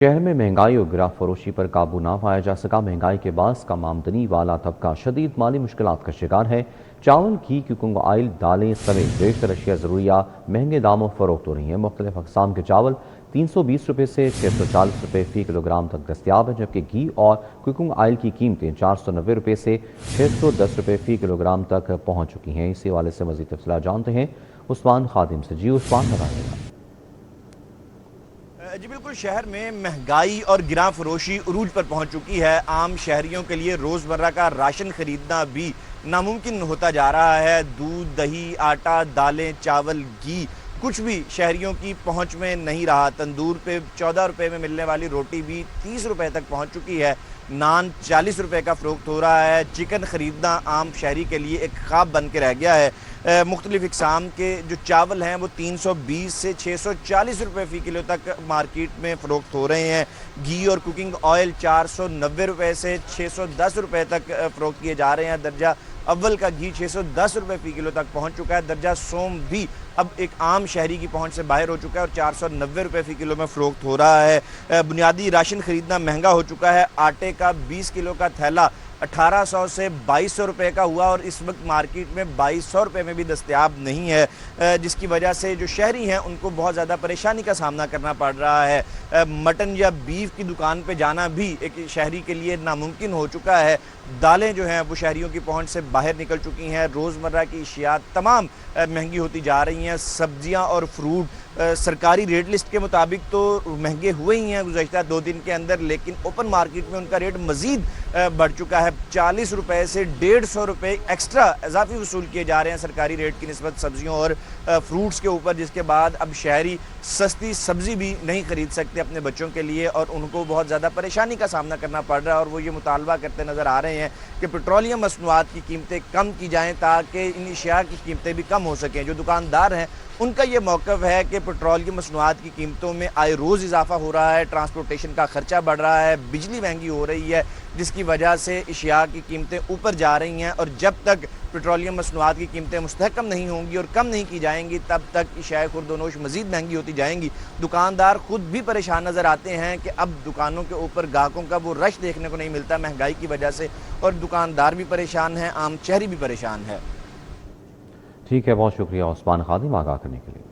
شہر میں مہنگائی اور گراں فروشی پر قابو نہ پایا جا سکا۔ مہنگائی کے باعث کم آمدنی والا طبقہ شدید مالی مشکلات کا شکار ہے۔ چاول، گھی، کوکنگ آئل، دالیں سمیت بیشتر اشیاء ضروریہ مہنگے داموں فروخت ہو رہی ہیں۔ مختلف اقسام کے چاول 320 روپے سے 640 روپے فی کلو گرام تک دستیاب ہیں، جبکہ گھی اور کوکنگ آئل کی قیمتیں 490 روپے سے 610 روپے فی کلو گرام تک پہنچ چکی ہیں۔ اسی حوالے سے مزید تفصیلات جانتے ہیں عثمان خادم سے۔ جی عثمان، بتائیے گا۔ جی بالکل، شہر میں مہنگائی اور گراں فروشی عروج پر پہنچ چکی ہے۔ عام شہریوں کے لیے روزمرہ کا راشن خریدنا بھی ناممکن ہوتا جا رہا ہے۔ دودھ، دہی، آٹا، دالیں، چاول، گھی کچھ بھی شہریوں کی پہنچ میں نہیں رہا۔ تندور پہ 14 روپے میں ملنے والی روٹی بھی 30 روپے تک پہنچ چکی ہے۔ نان 40 روپے کا فروخت ہو رہا ہے۔ چکن خریدنا عام شہری کے لیے ایک خواب بن کے رہ گیا ہے۔ مختلف اقسام کے جو چاول ہیں وہ 320 سے 640 روپے فی کلو تک مارکیٹ میں فروخت ہو رہے ہیں۔ گھی اور کوکنگ آئل 490 روپے سے 610 روپے تک فروخت کیے جا رہے ہیں۔ درجہ اول کا گھی 610 روپے فی کلو تک پہنچ چکا ہے۔ درجہ سوم بھی اب ایک عام شہری کی پہنچ سے باہر ہو چکا ہے اور 490 روپے فی کلو میں فروخت ہو رہا ہے۔ بنیادی راشن خریدنا مہنگا ہو چکا ہے۔ آٹے کا 20 کلو کا تھیلا 1800 سے 2200 روپے کا ہوا اور اس وقت مارکیٹ میں 2200 روپے میں بھی دستیاب نہیں ہے، جس کی وجہ سے جو شہری ہیں ان کو بہت زیادہ پریشانی کا سامنا کرنا پڑ رہا ہے۔ مٹن یا بیف کی دکان پہ جانا بھی ایک شہری کے لیے ناممکن ہو چکا ہے۔ دالیں جو ہیں وہ شہریوں کی پہنچ سے باہر نکل چکی ہیں۔ روزمرہ کی اشیاء تمام مہنگی ہوتی جا رہی ہیں۔ سبزیاں اور فروٹ سرکاری ریٹ لسٹ کے مطابق تو مہنگے ہوئے ہی ہیں گزشتہ 2 دن کے اندر، لیکن اوپن مارکیٹ میں ان کا ریٹ مزید بڑھ چکا ہے۔ 40 روپے سے 150 روپے ایکسٹرا اضافی وصول کیے جا رہے ہیں سرکاری ریٹ کی نسبت سبزیوں اور فروٹس کے اوپر، جس کے بعد اب شہری سستی سبزی بھی نہیں خرید سکتے اپنے بچوں کے لیے اور ان کو بہت زیادہ پریشانی کا سامنا کرنا پڑ رہا ہے۔ اور وہ یہ مطالبہ کرتے نظر آ رہے ہیں کہ پیٹرولیم مصنوعات کی قیمتیں کم کی جائیں تاکہ ان اشیاء کی قیمتیں بھی کم ہو سکیں۔ جو دکاندار ہیں ان کا یہ موقف ہے کہ پیٹرولیم مصنوعات کی قیمتوں میں آئے روز اضافہ ہو رہا ہے، ٹرانسپورٹیشن کا خرچہ بڑھ رہا ہے، بجلی مہنگی ہو رہی ہے، جس کی وجہ سے اشیاء کی قیمتیں اوپر جا رہی ہیں اور جب تک پیٹرولیم مصنوعات کی قیمتیں مستحکم نہیں ہوں گی اور کم نہیں کی جائیں گی تب تک اشیاء خورد و نوش مزید مہنگی ہوتی جائیں گی۔ دکاندار خود بھی پریشان نظر آتے ہیں کہ اب دکانوں کے اوپر گاہکوں کا وہ رش دیکھنے کو نہیں ملتا مہنگائی کی وجہ سے، اور دکاندار بھی پریشان ہیں، عام شہری بھی پریشان ہے۔ ٹھیک ہے، بہت شکریہ عثمان خادم آگاہ کرنے کے لیے۔